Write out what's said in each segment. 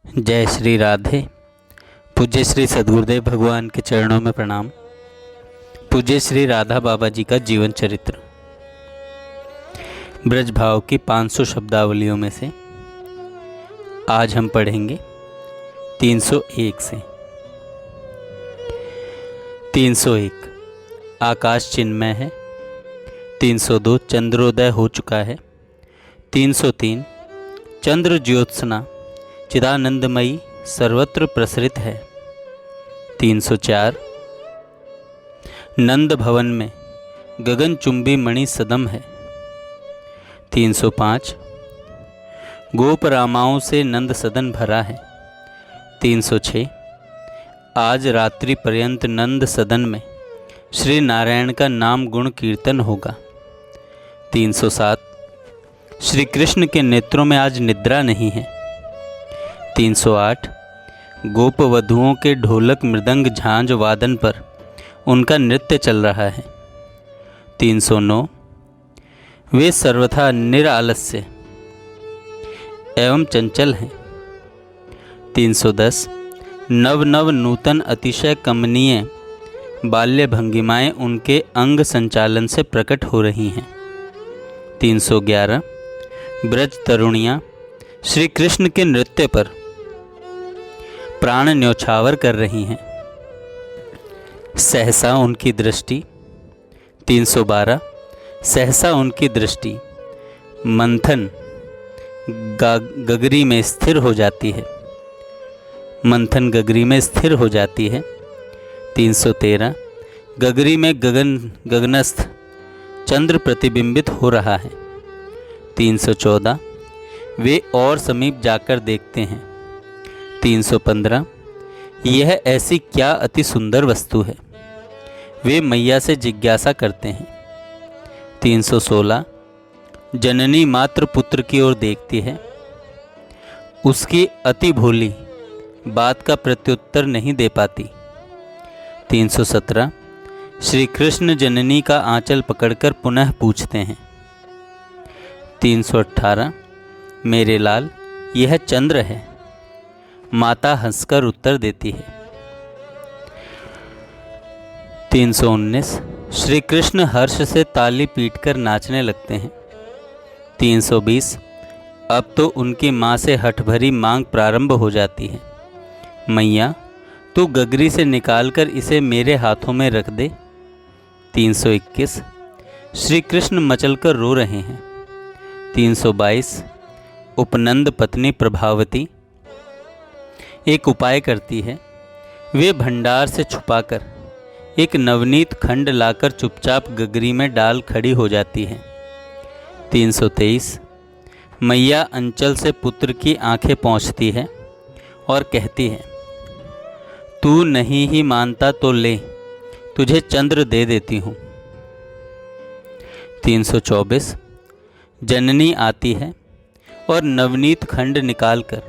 जय श्री राधे। पूज्य श्री सद्गुरुदेव भगवान के चरणों में प्रणाम। पूज्य श्री राधा बाबा जी का जीवन चरित्र। ब्रज भाव की 500 शब्दावलियों में से आज हम पढ़ेंगे 301 से। 301 आकाश चिन्मय है। 302 चंद्रोदय हो चुका है। 303 चंद्र ज्योत्सना चिदानंदमयी सर्वत्र प्रसरित है। 304 नंद भवन में गगनचुंबी मणि सदम है। 305 गोप रामाओं से नंद सदन भरा है। 306 आज रात्रि पर्यंत नंद सदन में श्री नारायण का नाम गुण कीर्तन होगा। 307 श्री कृष्ण के नेत्रों में आज निद्रा नहीं है। 308 गोप वधुओं के ढोलक मृदंग झांझ वादन पर उनका नृत्य चल रहा है। 309 वे सर्वथा निरालस्य एवं चंचल हैं। 310 नव नव नूतन अतिशय कमनीय बाल्य भंगिमाएँ उनके अंग संचालन से प्रकट हो रही हैं। 311 ब्रज तरुणियाँ श्री कृष्ण के नृत्य पर प्राण न्योछावर कर रही हैं। सहसा उनकी दृष्टि 312 सहसा उनकी दृष्टि मंथन गगरी में स्थिर हो जाती है। मंथन गगरी में स्थिर हो जाती है। 313 गगरी में गगनस्थ चंद्र प्रतिबिंबित हो रहा है। 314 वे और समीप जाकर देखते हैं। 315 यह ऐसी क्या अति सुंदर वस्तु है। वे मैया से जिज्ञासा करते हैं। 316 जननी मात्र पुत्र की ओर देखती है। उसकी अति भोली बात का प्रत्युत्तर नहीं दे पाती। 317 श्री कृष्ण जननी का आंचल पकड़कर पुनः पूछते हैं। 318 मेरे लाल यह चंद्र है। माता हंसकर उत्तर देती है। 319 श्री कृष्ण हर्ष से ताली पीटकर नाचने लगते हैं। 320 अब तो उनकी माँ से हठ भरी मांग प्रारंभ हो जाती है। मैया तू गगरी से निकालकर इसे मेरे हाथों में रख दे। 321 श्री कृष्ण मचलकर रो रहे हैं। 322 उपनंद पत्नी प्रभावती एक उपाय करती है। वे भंडार से छुपाकर एक नवनीत खंड लाकर चुपचाप गगरी में डाल खड़ी हो जाती है। 323 मैया अंचल से पुत्र की आंखें पोंछती है और कहती है तू नहीं ही मानता तो ले तुझे चंद्र दे देती हूँ। 324 जननी आती है और नवनीत खंड निकालकर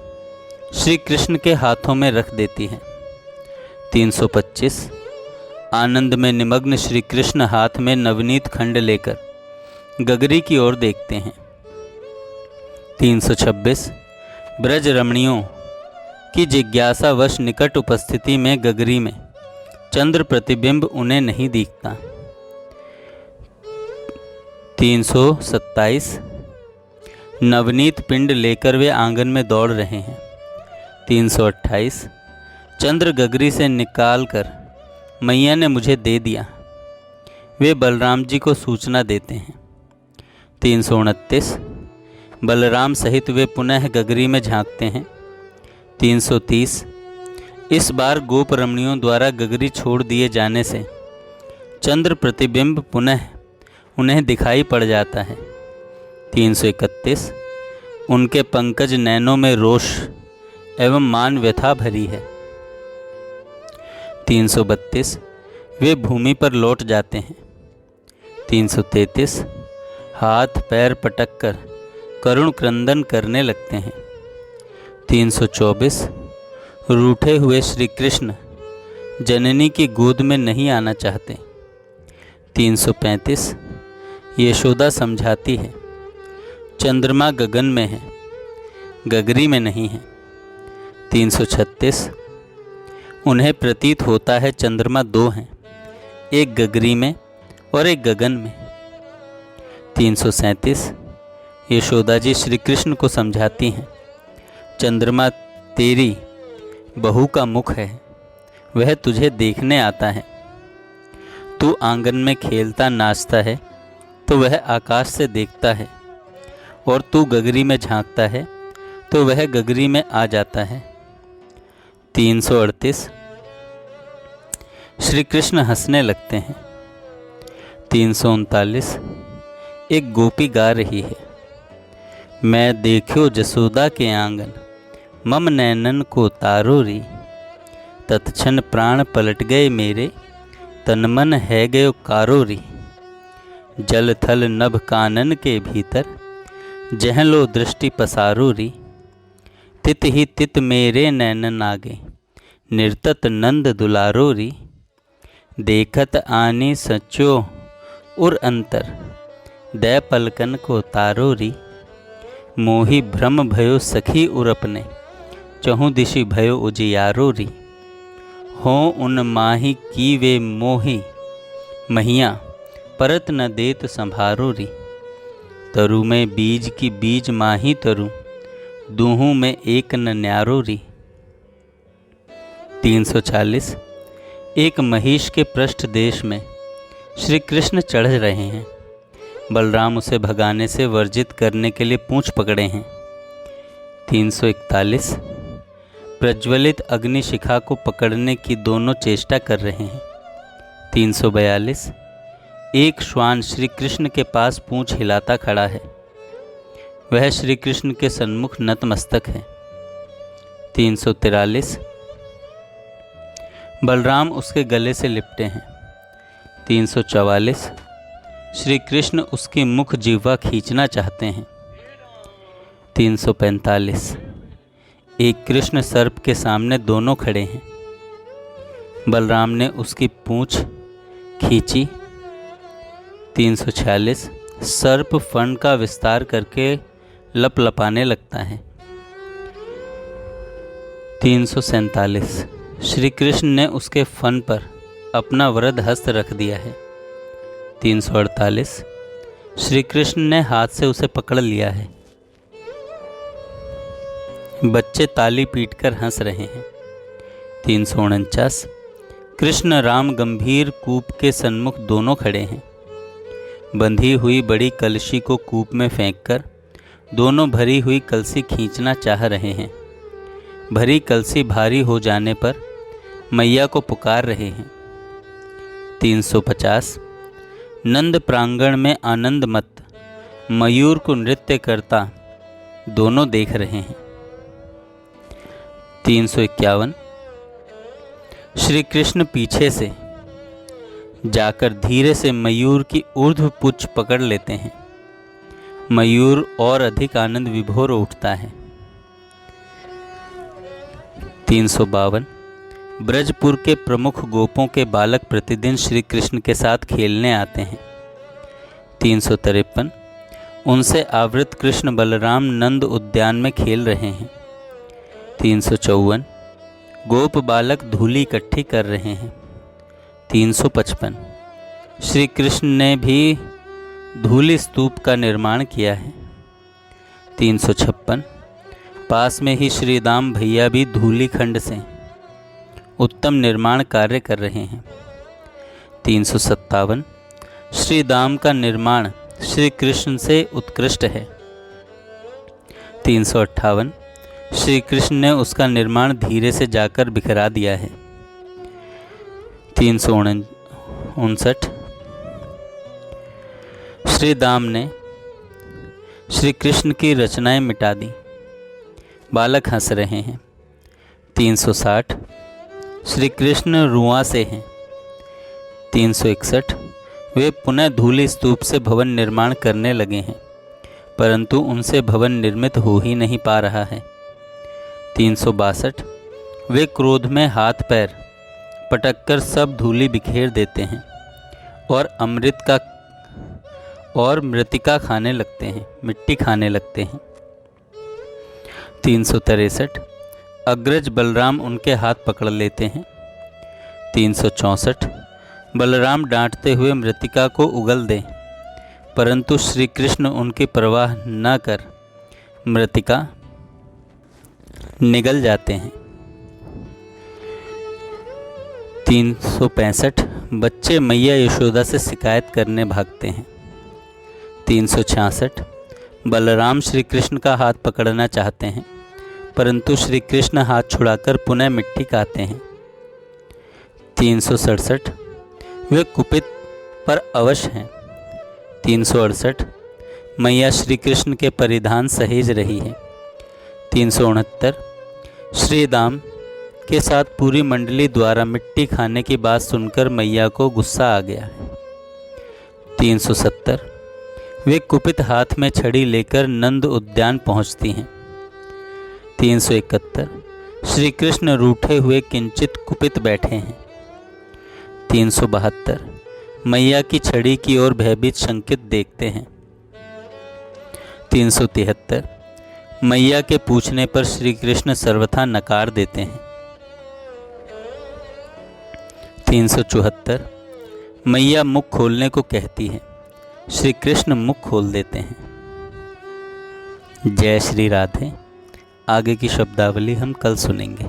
श्री कृष्ण के हाथों में रख देती है। 325 आनंद में निमग्न श्री कृष्ण हाथ में नवनीत खंड लेकर गगरी की ओर देखते हैं। 326 ब्रज रमणियों की जिज्ञासावश निकट उपस्थिति में गगरी में चंद्र प्रतिबिंब उन्हें नहीं दिखता। 327 नवनीत पिंड लेकर वे आंगन में दौड़ रहे हैं। 328 चंद्र गगरी से निकालकर मैया ने मुझे दे दिया। वे बलराम जी को सूचना देते हैं। 329 बलराम सहित वे पुनः गगरी में झांकते हैं। 330 इस बार गोप रमणियों द्वारा गगरी छोड़ दिए जाने से चंद्र प्रतिबिंब पुनः उन्हें दिखाई पड़ जाता है। 331 उनके पंकज नैनों में रोष एवं मान व्यथा भरी है। 332 वे भूमि पर लौट जाते हैं। 333 हाथ पैर पटककर करुण क्रंदन करने लगते हैं। 324 रूठे हुए श्री कृष्ण जननी की गोद में नहीं आना चाहते। 335 यशोदा समझाती है चंद्रमा गगन में है, गगरी में नहीं है। 336 उन्हें प्रतीत होता है चंद्रमा दो हैं, एक गगरी में और एक गगन में। 337 यशोदा जी श्री कृष्ण को समझाती हैं, चंद्रमा तेरी बहू का मुख है, वह तुझे देखने आता है। तू आंगन में खेलता नाचता है तो वह आकाश से देखता है, और तू गगरी में झांकता है तो वह गगरी में आ जाता है। 338 श्री कृष्ण हंसने लगते हैं। 339 एक गोपी गा रही है, मैं देखो जसोदा के आंगन, मम नैनन को तारो री, तत्क्षण प्राण पलट गए मेरे, तन मन है गयो कारो री। जल थल नभ कानन के भीतर, जह लो दृष्टि पसारो री, तित ही तित मेरे नैनन आगे, निर्तत नंद दुलारो री। देखत आनी सचो उर अंतर, दै पलकन को तारो री। मोही भ्रम भयो सखी उर अपने, चहु दिशि भयो उजियारो री। हो उन माही की वे मोही, महिया परत न देत संभारो री। तरु में बीज की बीज माही तरु, दूहू में एक न न्यारो री। 340 एक महिष के पृष्ठ देश में श्री कृष्ण चढ़ रहे हैं। बलराम उसे भगाने से वर्जित करने के लिए पूंछ पकड़े हैं। 341 प्रज्वलित अग्निशिखा को पकड़ने की दोनों चेष्टा कर रहे हैं। 342 एक श्वान श्री कृष्ण के पास पूंछ हिलाता खड़ा है, वह श्री कृष्ण के सन्मुख नतमस्तक है। 343 बलराम उसके गले से लिपटे हैं। 344 श्री कृष्ण उसकी मुख जिह्वा खींचना चाहते हैं। 345 एक कृष्ण सर्प के सामने दोनों खड़े हैं। बलराम ने उसकी पूंछ खींची। 346 सर्प फण का विस्तार करके लपलपाने लगता है। 347 श्री कृष्ण ने उसके फन पर अपना वरद हस्त रख दिया है। 348 श्री कृष्ण ने हाथ से उसे पकड़ लिया है। बच्चे ताली पीटकर हंस रहे हैं। 349 कृष्ण राम गंभीर कूप के सन्मुख दोनों खड़े हैं। बंधी हुई बड़ी कलशी को कूप में फेंककर दोनों भरी हुई कलसी खींचना चाह रहे हैं। भरी कलसी भारी हो जाने पर मैया को पुकार रहे हैं। 350 नंद प्रांगण में आनंद मत मयूर को नृत्य करता दोनों देख रहे हैं। 351 श्री कृष्ण पीछे से जाकर धीरे से मयूर की ऊर्ध्व पुच्छ पकड़ लेते हैं। मयूर और अधिक आनंद विभोर उठता है। 352 ब्रजपुर के प्रमुख गोपों के बालक प्रतिदिन श्री कृष्ण के साथ खेलने आते हैं। 353 उनसे आवृत कृष्ण बलराम नंद उद्यान में खेल रहे हैं। 354 गोप बालक धूली इकट्ठी कर रहे हैं। 355 श्री कृष्ण ने भी धूली स्तूप का निर्माण किया है। 356 पास में ही श्री दाम भैया भी धूली खंड से उत्तम निर्माण कार्य कर रहे हैं। 357 श्री दाम का निर्माण श्री कृष्ण से उत्कृष्ट है। 358 श्री कृष्ण ने उसका निर्माण धीरे से जाकर बिखरा दिया है। 359 श्री दाम ने श्री कृष्ण की रचनाएं मिटा दी। बालक हंस रहे हैं। 360 श्री कृष्ण रुआ से हैं। 361 वे पुनः धूली स्तूप से भवन निर्माण करने लगे हैं, परंतु उनसे भवन निर्मित हो ही नहीं पा रहा है। 362 वे क्रोध में हाथ पैर पटककर सब धूली बिखेर देते हैं और मृतिका खाने लगते हैं, मिट्टी खाने लगते हैं। 363 अग्रज बलराम उनके हाथ पकड़ लेते हैं। 364 बलराम डांटते हुए मृतिका को उगल दें, परंतु श्री कृष्ण उनकी परवाह न कर मृतिका निगल जाते हैं। 365 बच्चे मैया यशोदा से शिकायत करने भागते हैं। 366 बलराम श्री कृष्ण का हाथ पकड़ना चाहते हैं, परंतु श्री कृष्ण हाथ छुड़ाकर पुनः मिट्टी खाते हैं। 367 वे कुपित पर अवश्य हैं। 368 मैया श्री कृष्ण के परिधान सहेज रही है। 369 श्री दाम के साथ पूरी मंडली द्वारा मिट्टी खाने की बात सुनकर मैया को गुस्सा आ गया है। 370 वे कुपित हाथ में छड़ी लेकर नंद उद्यान पहुंचती हैं। 371 श्री कृष्ण रूठे हुए किंचित कुपित बैठे हैं। 372 मैया की छड़ी की ओर भयभीत शंकित देखते हैं। 373 मैया के पूछने पर श्री कृष्ण सर्वथा नकार देते हैं। 374 मैया मुख खोलने को कहती है, श्री कृष्ण मुख खोल देते हैं। जय श्री राधे। आगे की शब्दावली हम कल सुनेंगे।